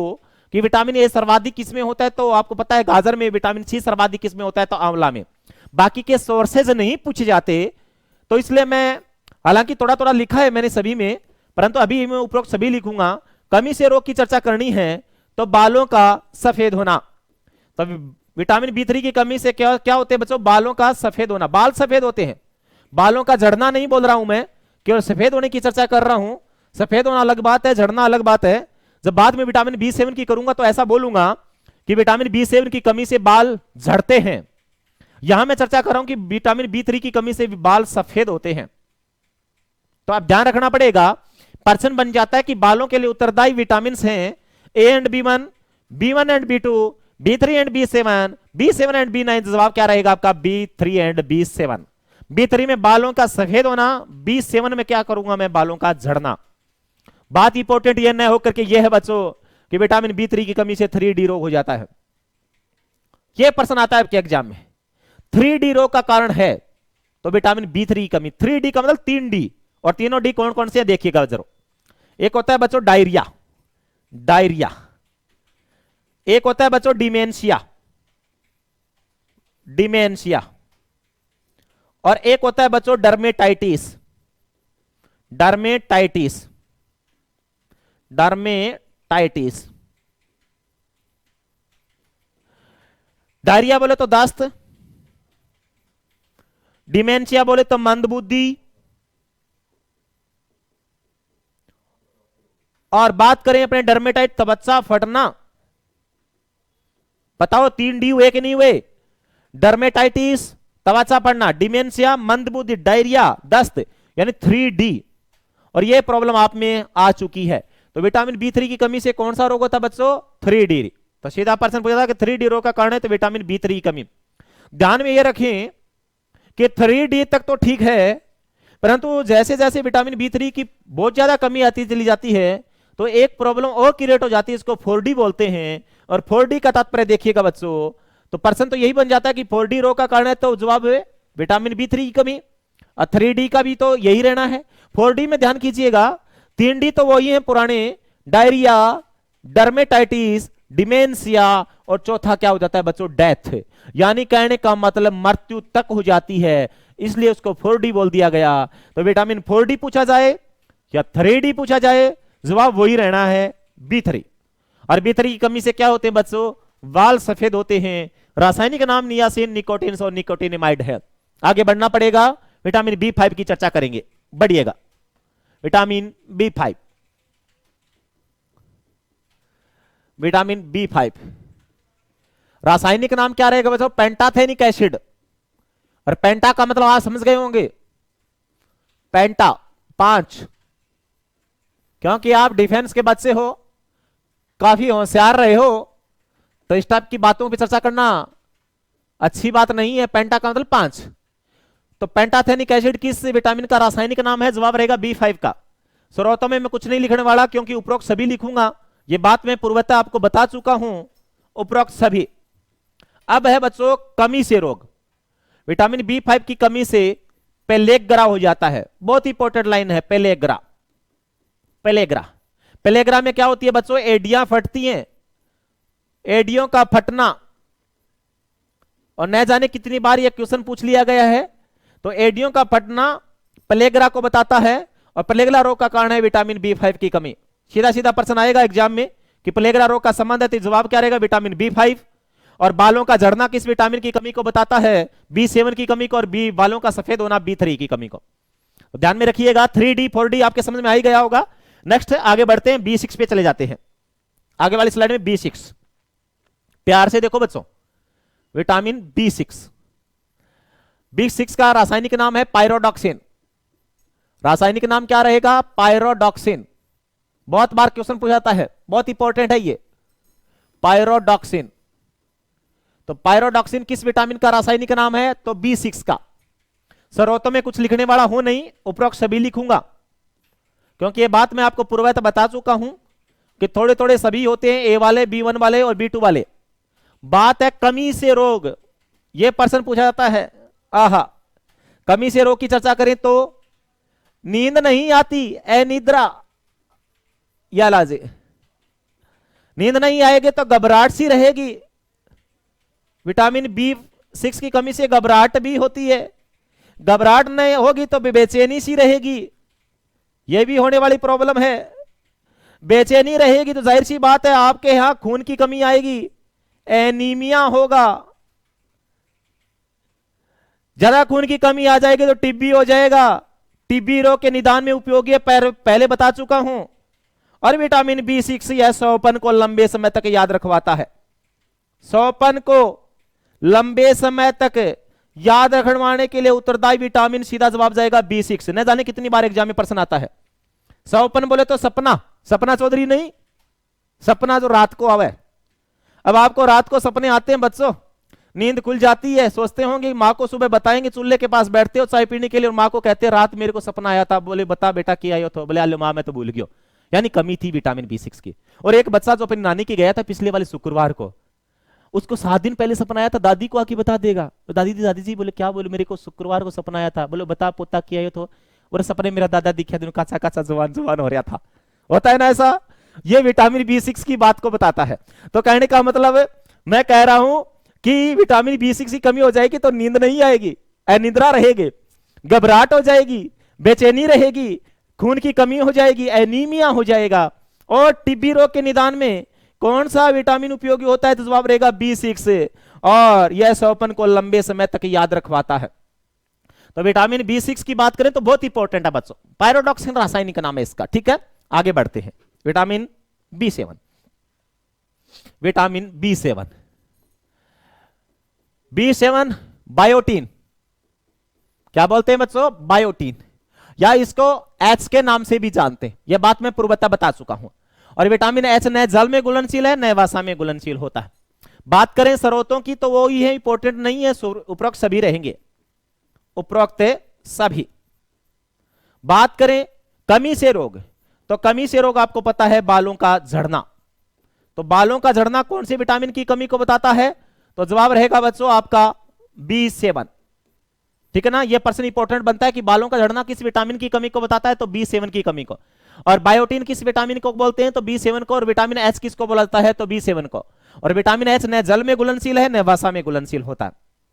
कि विटामिन A सर्वाधिक किसमें होता है? तो आपको पता है गाजर में। विटामिन C सर्वाधिक किसमें होता है? तो आंवला में। बाकी के सोर्सेज नहीं पूछे जाते, तो इसलिए मैं, हालांकि थोड़ा थोड़ा लिखा है मैंने सभी में, परंतु अभी मैं उपरोक्त सभी लिखूंगा। कमी से रोग की चर्चा करनी है तो बालों का सफेद होना। तो विटामिन बी3 की कमी से क्या क्या होते हैं बच्चों? बालों का सफेद होना, बाल सफेद होते हैं। बालों का झड़ना नहीं बोल रहा हूं मैं, केवल सफेद होने की चर्चा कर रहा हूं। सफेद होना अलग बात है, झड़ना अलग बात है। जब बाद में विटामिन बी7 की करूंगा तो ऐसा बोलूंगा कि विटामिन बी7 की कमी से बाल झड़ते हैं। यहां मैं चर्चा कर रहा हूं कि विटामिन बी3 की कमी से बाल सफेद होते हैं। तो आप ध्यान रखना पड़ेगा, पर्सन बन जाता है कि बालों के लिए उत्तरदायी विटामिन हैं A and B1, B1 and बी2, B3 and बी7, बी7 and बी9। जवाब क्या रहेगा आपका? B3 and बी7। बी3 में बालों का सफेद होना, बी7 में क्या करूंगा मैं? बालों का झड़ना। बात इंपॉर्टेंट यह न होकर के यह है बच्चों कि विटामिन बी3 की कमी से 3D रोग हो जाता है। यह प्रश्न आता है आपके एग्जाम में, 3D रोग का कारण है तो विटामिन बी3 की कमी। 3D का मतलब 3D, और तीनों डी कौन कौन से देखिएगा जरूर। एक होता है बच्चों डायरिया, डायरिया। एक होता है बच्चों डिमेंशिया, डिमेंशिया। और एक होता है बच्चों डर्मेटाइटिस, डर्मेटाइटिस, डर्मेटाइटिस। डायरिया बोले तो दस्त, डिमेंशिया बोले तो मंदबुद्धि, और बात करें अपने डर्मेटाइट त्वचा फटना। बताओ 3D हुए कि नहीं हुए? डर्मेटाइटिस, त्वचा फटना, डिमेंशिया, मंदबुद्धि, डायरिया, दस्त, यानी 3D। और यह प्रॉब्लम आप में आ चुकी है। तो विटामिन बी3 की कमी से कौन सा रोग होता है बच्चों? 3D। तो सीधा पर्सन पूछा था कि 3D रोग का कारण है तो विटामिन बी3 की कमी। ध्यान में यह रखें कि 3D तक तो ठीक है, परंतु जैसे जैसे विटामिन बी3 की बहुत ज्यादा कमी आती चली जाती है तो एक प्रॉब्लम और क्रिएट हो जाती है, इसको 4D बोलते हैं। और 4D का तात्पर्य देखिएगा बच्चों, तो पर्सन तो यही बन जाता है कि 4D रोग का कारण है तो जवाब है विटामिन बी3 की कमी। और 3D का भी तो यही रहना है। 4D में ध्यान कीजिएगा, 3D तो वही है पुराने, डायरिया, डर्मेटाइटिस, डिमेंशिया, और चौथा क्या हो जाता है बच्चों? डेथ। यानी कहने का मतलब मृत्यु तक हो जाती है, इसलिए उसको 4D बोल दिया गया। तो विटामिन 4D पूछा जाए या 3D पूछा जाए, जवाब वही रहना है बी3। और बी3 की कमी से क्या होते हैं बच्चों? बाल सफेद होते हैं। रासायनिक नाम नियासिन, निकोटिन और निकोटिनिमाइड है। आगे बढ़ना पड़ेगा, विटामिन बी5 की चर्चा करेंगे, बढ़िएगा। विटामिन बी5, विटामिन बी5 रासायनिक नाम क्या रहेगा बच्चों? Pantothenic acid. और पेंटा का मतलब आप समझ गए होंगे, पेंटा 5। क्योंकि आप डिफेंस के बच्चे हो, काफी होशियार रहे हो, तो इस टाइप की बातों पर चर्चा करना अच्छी बात नहीं है। पेंटा का मतलब 5। तो पेंटाथेनिक एसिड किस विटामिन का रासायनिक नाम है? जवाब रहेगा बी5 का। स्रोतों में मैं कुछ नहीं लिखने वाला, क्योंकि उपरोक्त सभी लिखूंगा। यह बात मैं पूर्वतः आपको बता चुका हूं, उपरोक्त सभी। अब है बच्चों कमी से रोग। विटामिन बी5 की कमी से पेलेग्रा हो जाता है। बहुत इंपॉर्टेंट लाइन है, पेलेग्रा। पेलेग्रा, पेलेग्रा में क्या होती है बच्चों? एडियां फटती हैं, एडियों का फटना। और न जाने कितनी बार यह क्वेश्चन पूछ लिया गया है। तो एडियों का फटना पेलेग्रा को बताता है, और पेलेग्रा रोग का कारण है विटामिन बी5 की कमी। सीधा सीधा प्रश्न आएगा एग्जाम में कि पेलेग्रा रोग का संबंध है, तो जवाब क्या रहेगा? Vitamin B5. और बालों का झड़ना किस विटामिन की कमी को बताता है? बी7 की कमी को। और बालों का सफेद होना बी3 की कमी को। तो ध्यान में रखिएगा, 3D 4D आपके समझ में आ ही गया होगा। नेक्स्ट आगे बढ़ते हैं, बी6 पे चले जाते हैं। आगे वाली स्लाइड में बी6, प्यार से देखो बच्चों, विटामिन बी6। बी6 का रासायनिक नाम है पायरोडॉक्सिन। रासायनिक नाम क्या रहेगा? पायरोडॉक्सिन। बहुत बार क्वेश्चन पूछा जाता है, बहुत इंपॉर्टेंट है ये, पायरोडॉक्सिन। तो पायरोडॉक्सिन किस विटामिन का रासायनिक नाम है? तो बी6 का। स्रोतों में कुछ लिखने वाला हूं नहीं, उपरोक्त सभी लिखूंगा, क्योंकि ये बात मैं आपको पूर्वतः बता चुका हूं कि थोड़े थोड़े सभी होते हैं, ए वाले, बी1 वाले और बी2 वाले। बात है कमी से रोग। यह प्रश्न पूछा जाता है, आहा, कमी से रोग की चर्चा करें तो नींद नहीं आती, अनिद्रा, या लाजे, नींद नहीं आएगी तो घबराहट सी रहेगी। विटामिन B6 की कमी से घबराहट भी होती है, घबराहट नहीं होगी तो बेचैनी सी रहेगी, यह भी होने वाली प्रॉब्लम है। बेचैनी रहेगी तो जाहिर सी बात है आपके यहां खून की कमी आएगी, एनीमिया होगा, ज्यादा खून की कमी आ जाएगी तो टीबी हो जाएगा। टीबी रोग के निदान में उपयोगी है, पहले बता चुका हूं। और विटामिन B6 यह सौपन को लंबे समय तक याद रखवाता है, सौपन को लंबे समय तक याद रखवाने के लिए उत्तरदायी विटामिन, सीधा जवाब जाएगा B6। न जाने कितनी बार एग्जाम में प्रश्न आता है। सौपन बोले तो सपना, सपना चौधरी नहीं, सपना जो रात को आवे। अब आपको रात को सपने आते हैं बच्चों, नींद खुल जाती है, सोचते होंगे माँ को सुबह बताएंगे, चूल्हे के पास बैठते हो चाय पीने के लिए और माँ को कहते हैं रात मेरे को सपना आया था। बोले बता बेटा क्या आयो तो, बोले अल्लो माँ मैं तो भूल गया। यानी कमी थी विटामिन B6 की। और एक बच्चा जो अपनी नानी के गया था पिछले वाले शुक्रवार को, उसको 7 दिन पहले सपना आया था, दादी को आके बता देगा। तो दादी जी बोले क्या, बोले मेरे को शुक्रवार को सपना आया था। बोले बता पोता क्या आयो तो, और सपने मेरा दादा दिखा दिन काचा काचा जवान जवान हो रहा था। होता है ना ऐसा, ये विटामिन B6 की बात को बताता है। तो कहने का मतलब मैं कह रहा हूं कि विटामिन B6 की कमी हो जाएगी तो नींद नहीं आएगी, अनिद्रा रहेगी, घबराहट हो जाएगी, बेचैनी रहेगी, खून की कमी हो जाएगी, एनीमिया हो जाएगा। और टीबी रोग के निदान में कौन सा विटामिन उपयोगी होता है तो जवाब रहेगा B6। और यह सौपन को लंबे समय तक याद रखवाता है। तो विटामिन B6 की बात करें तो बहुत इंपॉर्टेंट है बच्चों, पायरोडॉक्सिन रासायनिक नाम है इसका। ठीक है, आगे बढ़ते हैं। Vitamin B7, vitamin B7, B7 biotin, क्या बोलते हैं बच्चों, बायोटीन, या इसको H के नाम से भी जानते हैं, यह बात मैं पूर्वतः बता चुका हूं। और विटामिन H न जल में घुलनशील है न वसा में घुलनशील होता है। बात करें स्रोतों की तो वो ही है, इंपॉर्टेंट नहीं है, उपरोक्त सभी रहेंगे, उपरोक्त सभी। बात करें कमी से रोग, तो कमी से रोग आपको पता है बालों का झड़ना। तो बालों का झड़ना कौन से विटामिन की कमी को बताता है तो जवाब रहेगा बच्चों आपका B7। ठीक है ना, यह प्रश्न इंपॉर्टेंट बनता है कि बालों का झड़ना किस विटामिन की कमी को बताता है तो B7 की कमी को। और बायोटीन किस विटामिन को बोलते हैं तो B7 को। और विटामिन H किसको बोलता है तो B7 को। और विटामिन H न जल में घुलनशील है न वसा में घुलनशील होता है।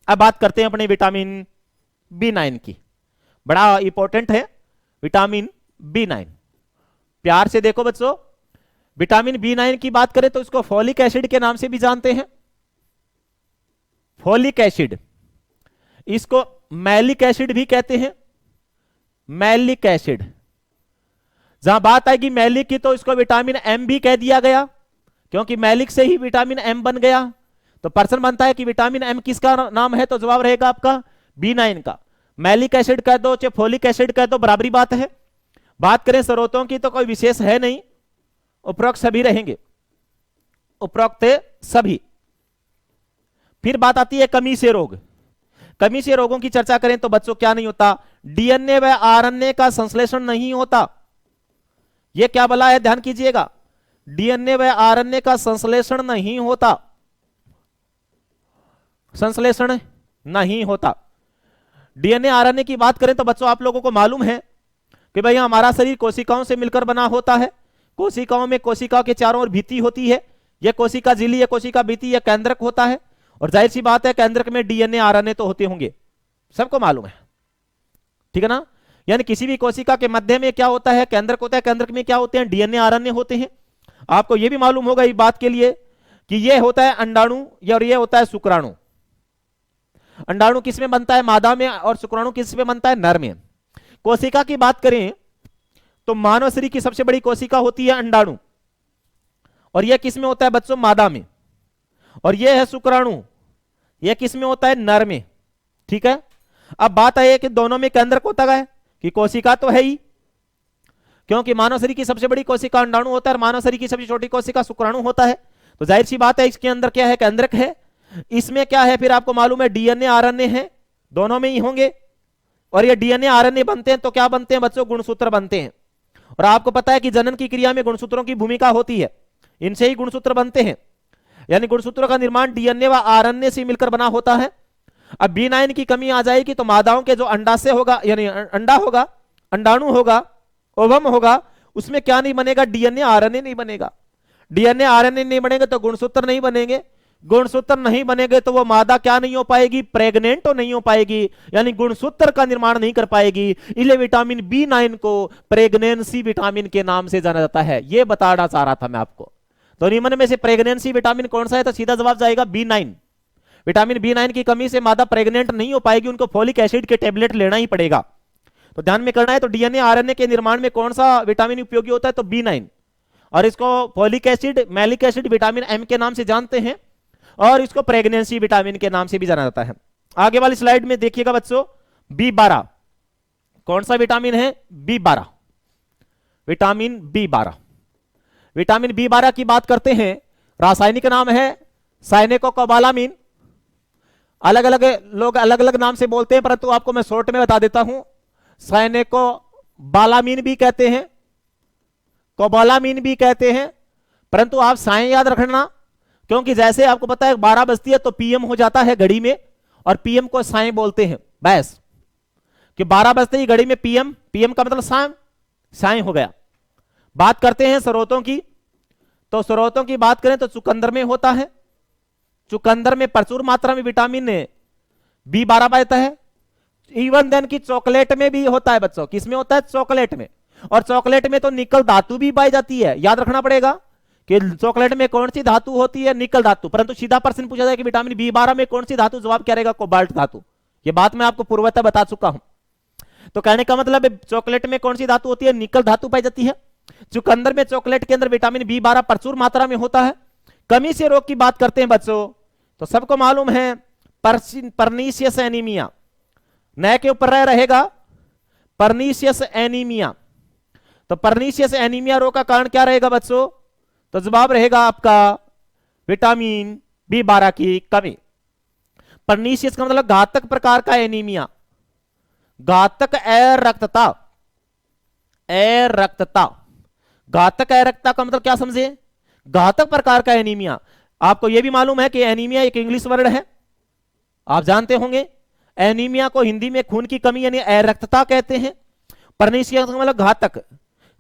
अब बात करते हैं अपने विटामिन B9 की, बड़ा इंपॉर्टेंट है विटामिन B9। प्यार से देखो बच्चों, विटामिन B9 की बात करें तो इसको फोलिक एसिड के नाम से भी जानते हैं, फोलिक एसिड, इसको मैलिक एसिड भी कहते हैं, मैलिक एसिड। जहां बात आएगी मैलिक की तो इसको विटामिन M भी कह दिया गया, क्योंकि मैलिक से ही विटामिन M बन गया। तो प्रश्न बनता है कि विटामिन M किसका नाम है तो जवाब रहेगा आपका B9 का। मैलिक एसिड कह दो चाहे फोलिक एसिड कह दो बराबरी बात है। बात करें स्रोतों की तो कोई विशेष है नहीं, उपरोक्त सभी रहेंगे, उपरोक्त सभी। फिर बात आती है कमी से रोग। कमी से रोगों की चर्चा करें तो बच्चों क्या नहीं होता, डीएनए व आरएनए का संश्लेषण नहीं होता। यह क्या बोला है ध्यान कीजिएगा, डीएनए व आरएनए का संश्लेषण नहीं होता, संश्लेषण नहीं होता। डीएनए आरएनए की बात करें तो बच्चों आप लोगों को मालूम है कि भाई हमारा शरीर कोशिकाओं से मिलकर बना होता है। कोशिकाओं में कोशिका के चारों ओर भित्ति होती है, यह कोशिका झिल्ली, यह कोशिका भित्ति, यह केंद्रक होता है। और जाहिर सी बात है केंद्रक में डीएनए आरएनए तो होते होंगे, सबको मालूम है, ठीक है ना। यानी किसी भी कोशिका के मध्य में क्या होता है, केंद्रक होता है, केंद्रक में क्या होते हैं, डीएनए आरएनए होते हैं। आपको यह भी मालूम होगा इस बात के लिए कि यह होता है अंडाणु और यह होता है शुक्राणु। अंडाणु किसमें बनता है, मादा में, और शुक्राणु किसमें बनता है, नर में। कोशिका की बात करें तो मानव शरीर की सबसे बड़ी कोशिका होती है अंडाणु, और यह किसमें होता है बच्चों, मादा में। और यह है शुक्राणु, यह किसमें होता है, नर में। ठीक है, अब बात है कि दोनों में केंद्रक होता है कि कोशिका तो है ही, क्योंकि मानव शरीर की सबसे बड़ी कोशिका अंडाणु होता है और मानव शरीर की सबसे छोटी कोशिका शुक्राणु होता है। तो जाहिर सी बात है इसके अंदर क्या है, केंद्रक है। इसमें क्या है फिर आपको मालूम है, डीएनए आरएनए है, दोनों में ही होंगे। और ये डीएनए आरएनए बनते हैं तो क्या बनते हैं बच्चों, गुणसूत्र बनते हैं। और आपको पता है कि जनन की क्रिया में गुणसूत्रों की भूमिका होती है, इनसे ही गुणसूत्र बनते हैं। यानी गुणसूत्रों का निर्माण डीएनए व आरएनए से मिलकर बना होता है। अब B9 की कमी आ जाएगी तो मादाओं के जो अंडाशय होगा, यानी अंडा होगा, अंडाणु होगा, ओवम होगा, उसमें क्या नहीं बनेगा, डीएनए आरएनए नहीं बनेगा। डीएनए आरएनए नहीं बनेंगे तो गुणसूत्र नहीं बनेंगे, गुणसूत्र नहीं बनेंगे तो वो मादा क्या नहीं हो पाएगी, प्रेग्नेंट तो नहीं हो पाएगी, यानी गुणसूत्र का निर्माण नहीं कर पाएगी। इसलिए विटामिन B9 को प्रेगनेंसी विटामिन के नाम से जाना जाता है। ये बताना चाह रहा था मैं आपको। तो निम्न में से प्रेगनेंसी विटामिन कौन सा है, तो सीधा जवाब जाएगा B9। विटामिन B9 की कमी से मादा प्रेग्नेंट नहीं हो पाएगी, उनको फोलिक एसिड के टेबलेट लेना ही पड़ेगा। तो ध्यान में करना है। तो डीएनए आरएनए के निर्माण में कौन सा विटामिन उपयोगी होता है, तो B9, और इसको folic acid, malic acid, vitamin M के नाम से जानते हैं, और इसको प्रेगनेंसी विटामिन के नाम से भी जाना जाता है। आगे वाली स्लाइड में देखिएगा बच्चों, B12 कौन सा विटामिन है, B12, vitamin B12। Vitamin B12 की बात करते हैं, रासायनिक नाम है साइनेकोकोबालामिन। अलग अलग लोग अलग अलग नाम से बोलते हैं, परंतु आपको मैं शॉर्ट में बता देता हूं। साइनेकोबालामिन भी कहते हैं, कोबालामिन भी कहते हैं, परंतु आप साइन याद रखना, क्योंकि जैसे आपको पता है 12 बजती है तो पीएम हो जाता है घड़ी में, और पीएम को साइन बोलते हैं बस, कि 12 बजते ही घड़ी में पीएम, पीएम का मतलब साइन, साइन हो गया। बात करते हैं स्रोतों की, तो स्रोतों की बात करें तो चुकंदर में होता है। चुकंदर में प्रचुर मात्रा में विटामिन B12 पाता है। इवन देन की चॉकलेट में भी होता है बच्चों, किसमें होता है, चॉकलेट में। और चॉकलेट में तो निकल धातु भी पाई जाती है, याद रखना पड़ेगा कि चॉकलेट में कौन सी धातु होती है, निकल धातु। परंतु सीधा प्रश्न पूछा जाए कि विटामिन B12 में कौन सी धातु, जवाब क्या रहेगा, कोबाल्ट धातु। यह बात मैं आपको पूर्वतः बता चुका हूं। तो कहने का मतलब चॉकलेट में कौन सी धातु होती है, निकल धातु पाई जाती है। चुकंदर में, चॉकलेट के अंदर विटामिन B12 प्रचुर मात्रा में होता है। कमी से रोग की बात करते हैं बच्चों, तो सबको मालूम है परनीशियस एनीमिया, नए के ऊपर रहेगा परनीशियस एनीमिया। तो परनीशियस एनीमिया रोग का कारण क्या रहेगा बच्चों, तो जवाब रहेगा आपका विटामिन B12 की कमी। परनीशियस का मतलब घातक प्रकार का एनीमिया, घातक अरक्तता, अरक्तता, घातक अरक्तता का मतलब क्या समझे, घातक प्रकार का एनीमिया। आपको यह भी मालूम है कि एनीमिया एक इंग्लिश वर्ड है, आप जानते होंगे। एनीमिया को हिंदी में खून की कमी यानी अरक्तता कहते हैं। परनीशियस का मतलब घातक।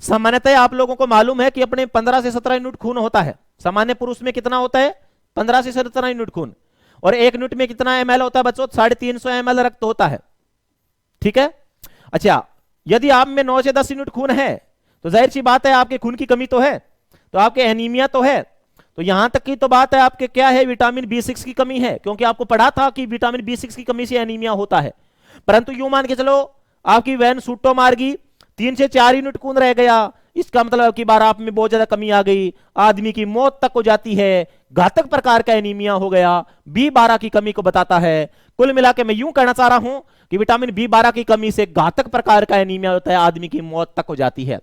सामान्यतः आप लोगों को मालूम है कि अपने 15 से 17 यूनिट खून होता है। सामान्य पुरुष में कितना होता है, 15 से 17 यूनिट खून, और एक यूनिट में कितना ml होता है बच्चों, 350 ml रक्त होता है। ठीक है। अच्छा, यदि आप में 9 से 10 यूनिट खून है तो जाहिर सी बात है आपके खून की कमी तो है, तो आपके एनीमिया तो है। तो यहां तक की तो बात है आपके क्या है, विटामिन B6 की कमी है, क्योंकि आपको पढ़ा था कि विटामिन B6 की कमी से एनीमिया होता है। परंतु यूं मान के चलो आपकी वैन सूटो मार गई, 3 से 4 यूनिट खून रह गया, इसका मतलब कि बार आप में बहुत ज्यादा कमी आ गई, आदमी की मौत तक हो जाती है, घातक प्रकार का एनीमिया हो गया, B12 की कमी को बताता है। कुल मिला के मैं यूं कहना चाह रहा हूं कि विटामिन B12 की कमी से घातक प्रकार का एनीमिया होता है, आदमी की मौत तक हो जाती है।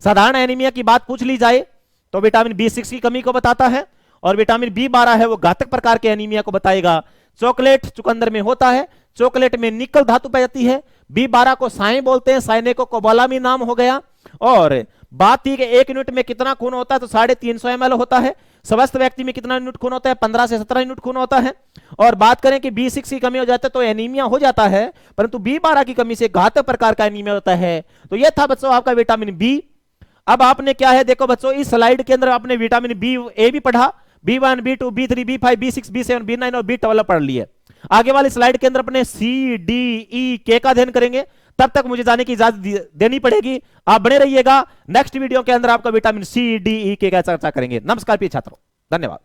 साधारण एनीमिया की बात पूछ ली जाए तो विटामिन B6 की कमी को बताता है, और विटामिन B12 है वो घातक प्रकार के एनीमिया को बताएगा। चॉकलेट चुकंदर में होता है, चॉकलेट में निकल धातु पाई जाती है। B12 को साइन बोलते हैं, साइनेकोकोबालामिन नाम हो गया। और बात थी कि एक यूनिट में कितना खून होता है, तो 350 ml होता है। स्वस्थ व्यक्ति में कितना यूनिट खून होता है, 15 से 17 यूनिट खून होता है। और बात करें कि B6 की कमी हो जाती है तो एनीमिया हो जाता है, परंतु B12 की कमी से घातक प्रकार का एनीमिया होता है। तो यह था बच्चों आपका विटामिन B। अब आपने क्या है, देखो बच्चों इस स्लाइड के अंदर आपने विटामिन B भी पढ़ा, B1, B2, B3, B5, B6, B7, B9 और B12 पढ़ लिए। आगे वाली स्लाइड के अंदर अपने C, D, E, K का अध्ययन करेंगे। तब तक मुझे जाने की इजाजत देनी पड़ेगी, आप बने रहिएगा। नेक्स्ट वीडियो के अंदर आपका vitamin C, D, E, K का चर्चा करेंगे। नमस्कार प्रिय छात्रों, धन्यवाद।